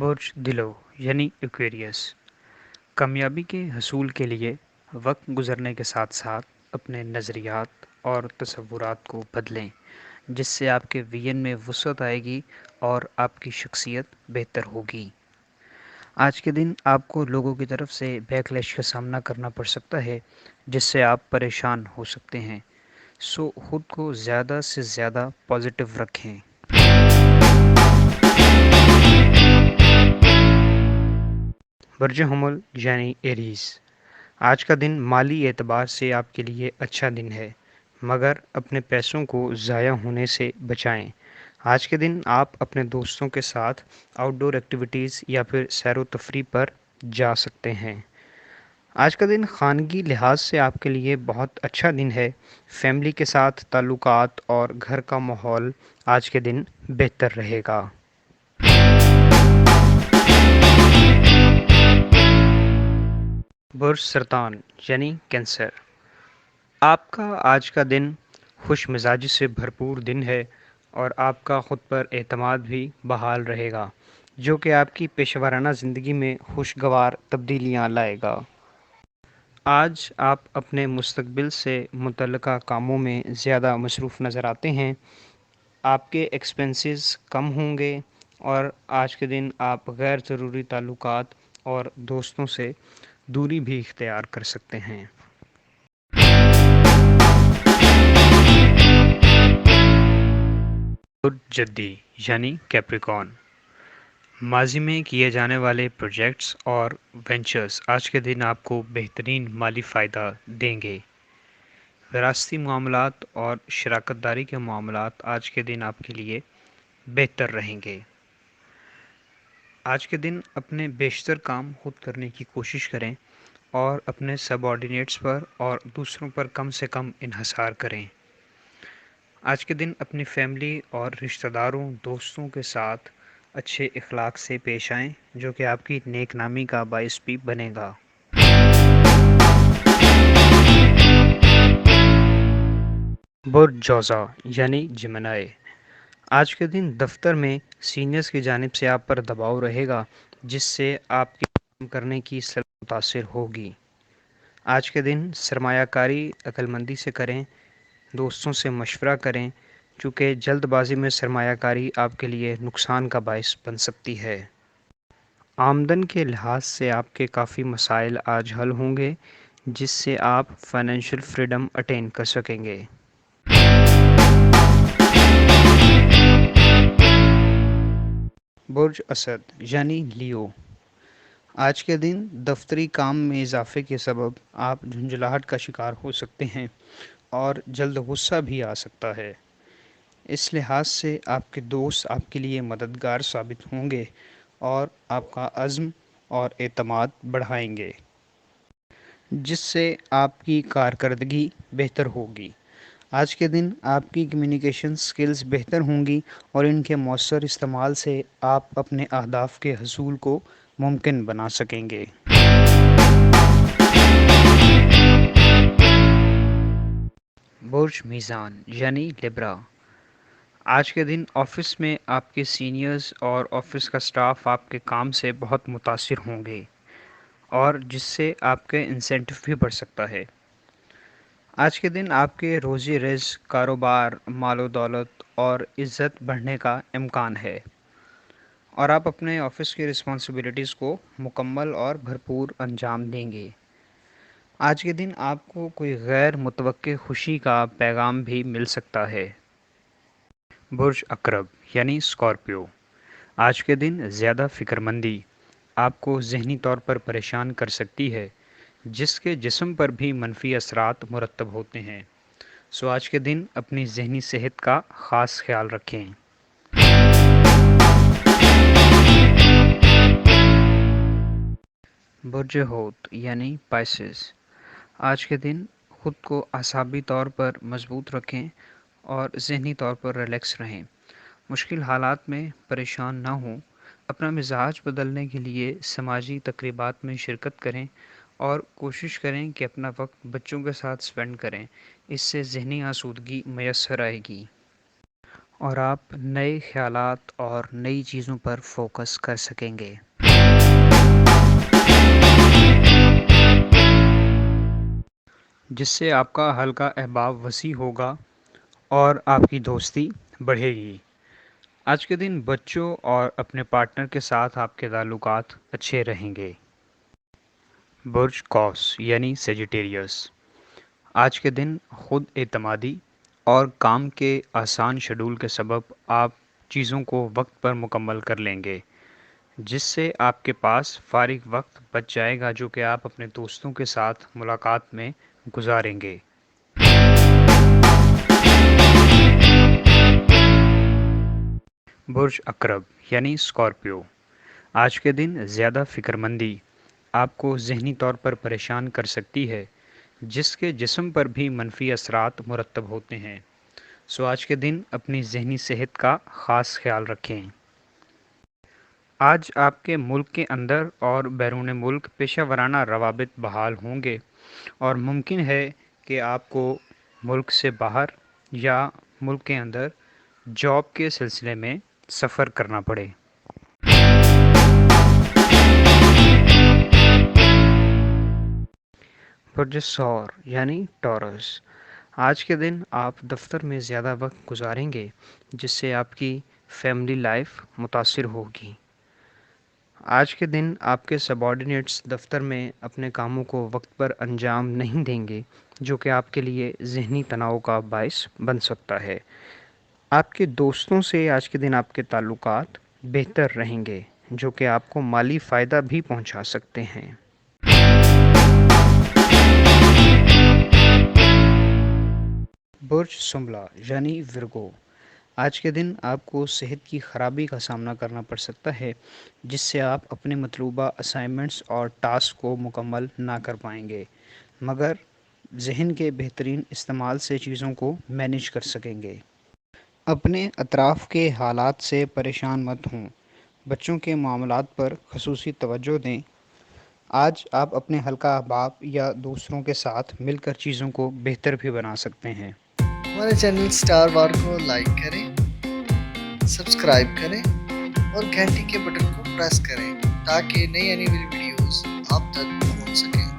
برج دلو یعنی ایکویریس کامیابی کے حصول کے لیے وقت گزرنے کے ساتھ ساتھ اپنے نظریات اور تصورات کو بدلیں، جس سے آپ کے وژن میں وسعت آئے گی اور آپ کی شخصیت بہتر ہوگی۔ آج کے دن آپ کو لوگوں کی طرف سے بیکلیش کا سامنا کرنا پڑ سکتا ہے، جس سے آپ پریشان ہو سکتے ہیں، سو خود کو زیادہ سے زیادہ پازیٹیو رکھیں۔ برج حمل یعنی ایریز، آج کا دن مالی اعتبار سے آپ کے لیے اچھا دن ہے، مگر اپنے پیسوں کو ضائع ہونے سے بچائیں۔ آج کے دن آپ اپنے دوستوں کے ساتھ آؤٹ ڈور ایکٹیویٹیز یا پھر سیر و تفریح پر جا سکتے ہیں۔ آج کا دن خانگی لحاظ سے آپ کے لیے بہت اچھا دن ہے۔ فیملی کے ساتھ تعلقات اور گھر کا ماحول آج کے دن بہتر رہے گا۔ برج سرطان یعنی کینسر، آپ کا آج کا دن خوش مزاجی سے بھرپور دن ہے اور آپ کا خود پر اعتماد بھی بحال رہے گا، جو کہ آپ کی پیشہ ورانہ زندگی میں خوشگوار تبدیلیاں لائے گا۔ آج آپ اپنے مستقبل سے متعلقہ کاموں میں زیادہ مصروف نظر آتے ہیں، آپ کے ایکسپنسز کم ہوں گے اور آج کے دن آپ غیر ضروری تعلقات اور دوستوں سے دوری بھی اختیار کر سکتے ہیں۔ برج جدی یعنی کیپریکارن، ماضی میں کیے جانے والے پروجیکٹس اور وینچرز آج کے دن آپ کو بہترین مالی فائدہ دیں گے۔ وراثتی معاملات اور شراکت داری کے معاملات آج کے دن آپ کے لیے بہتر رہیں گے۔ آج کے دن اپنے بیشتر کام خود کرنے کی کوشش کریں اور اپنے سب آرڈینیٹس پر اور دوسروں پر کم سے کم انحصار کریں۔ آج کے دن اپنی فیملی اور رشتہ داروں دوستوں کے ساتھ اچھے اخلاق سے پیش آئیں، جو کہ آپ کی نیک نامی کا باعث بھی بنے گا۔ برج جوزا یعنی جمنائے، آج کے دن دفتر میں سینئرز کی جانب سے آپ پر دباؤ رہے گا، جس سے آپ کے کام کرنے کی صلاحیت متاثر ہوگی۔ آج کے دن سرمایہ کاری عقل مندی سے کریں، دوستوں سے مشورہ کریں، چونکہ جلد بازی میں سرمایہ کاری آپ کے لیے نقصان کا باعث بن سکتی ہے۔ آمدن کے لحاظ سے آپ کے کافی مسائل آج حل ہوں گے، جس سے آپ فائنینشیل فریڈم اٹین کر سکیں گے۔ برج اسد یعنی لیو، آج کے دن دفتری کام میں اضافے کے سبب آپ جھنجھلاہٹ کا شکار ہو سکتے ہیں اور جلد غصہ بھی آ سکتا ہے۔ اس لحاظ سے آپ کے دوست آپ کے لیے مددگار ثابت ہوں گے اور آپ کا عزم اور اعتماد بڑھائیں گے، جس سے آپ کی کارکردگی بہتر ہوگی۔ آج کے دن آپ کی کمیونیکیشن سکلز بہتر ہوں گی اور ان کے مؤثر استعمال سے آپ اپنے اہداف کے حصول کو ممکن بنا سکیں گے۔ برج میزان یعنی لیبرا، آج کے دن آفس میں آپ کے سینئرز اور آفس کا سٹاف آپ کے کام سے بہت متاثر ہوں گے اور جس سے آپ کے انسینٹو بھی بڑھ سکتا ہے۔ آج کے دن آپ کے روزی رزق، کاروبار، مال و دولت اور عزت بڑھنے کا امکان ہے اور آپ اپنے آفس کی رسپانسبلٹیز کو مکمل اور بھرپور انجام دیں گے۔ آج کے دن آپ کو کوئی غیر متوقع خوشی کا پیغام بھی مل سکتا ہے۔ برج عقرب یعنی اسکارپیو، آج کے دن زیادہ فکر مندی آپ کو ذہنی طور پر پریشان کر سکتی ہے، جس کے جسم پر بھی منفی اثرات مرتب ہوتے ہیں، سو آج کے دن اپنی ذہنی صحت کا خاص خیال رکھیں۔ برج حوت یعنی پائسس، آج کے دن خود کو اعصابی طور پر مضبوط رکھیں اور ذہنی طور پر ریلیکس رہیں۔ مشکل حالات میں پریشان نہ ہوں، اپنا مزاج بدلنے کے لیے سماجی تقریبات میں شرکت کریں اور کوشش کریں کہ اپنا وقت بچوں کے ساتھ سپینڈ کریں، اس سے ذہنی آسودگی میسر آئے گی۔ اور آپ نئے خیالات اور نئی چیزوں پر فوکس کر سکیں گے، جس سے آپ کا حلقہ احباب وسیع ہوگا اور آپ کی دوستی بڑھے گی۔ آج کے دن بچوں اور اپنے پارٹنر کے ساتھ آپ کے تعلقات اچھے رہیں گے۔ برج قوس یعنی سیجیٹیریس، آج کے دن خود اعتمادی اور کام کے آسان شیڈول کے سبب آپ چیزوں کو وقت پر مکمل کر لیں گے، جس سے آپ کے پاس فارغ وقت بچ جائے گا جو کہ آپ اپنے دوستوں کے ساتھ ملاقات میں گزاریں گے۔ برج عقرب یعنی اسکارپیو، آج کے دن زیادہ فکر مندی آپ کو ذہنی طور پر پریشان کر سکتی ہے، جس کے جسم پر بھی منفی اثرات مرتب ہوتے ہیں۔ آج کے دن اپنی ذہنی صحت کا خاص خیال رکھیں۔ آج آپ کے ملک کے اندر اور بیرون ملک پیشہ ورانہ روابط بحال ہوں گے اور ممکن ہے کہ آپ کو ملک سے باہر یا ملک کے اندر جاب کے سلسلے میں سفر کرنا پڑے۔ برج ثور یعنی ٹورس، آج کے دن آپ دفتر میں زیادہ وقت گزاریں گے، جس سے آپ کی فیملی لائف متاثر ہوگی۔ آج کے دن آپ کے سبارڈینیٹس دفتر میں اپنے کاموں کو وقت پر انجام نہیں دیں گے، جو کہ آپ کے لیے ذہنی تناؤ کا باعث بن سکتا ہے۔ آپ کے دوستوں سے آج کے دن آپ کے تعلقات بہتر رہیں گے، جو کہ آپ کو مالی فائدہ بھی پہنچا سکتے ہیں۔ برج سنبلا یعنی ورگو، آج کے دن آپ کو صحت کی خرابی کا سامنا کرنا پڑ سکتا ہے، جس سے آپ اپنے مطلوبہ اسائنمنٹس اور ٹاسک کو مکمل نہ کر پائیں گے، مگر ذہن کے بہترین استعمال سے چیزوں کو مینیج کر سکیں گے۔ اپنے اطراف کے حالات سے پریشان مت ہوں، بچوں کے معاملات پر خصوصی توجہ دیں۔ آج آپ اپنے حلقہ احباب یا دوسروں کے ساتھ مل کر چیزوں کو بہتر بھی بنا سکتے ہیں۔ ہمارے چینل سٹار وار کو لائک کریں، سبسکرائب کریں اور گھنٹی کے بٹن کو پریس کریں تاکہ نئی آنے والی ویڈیوز آپ تک پہنچ سکیں۔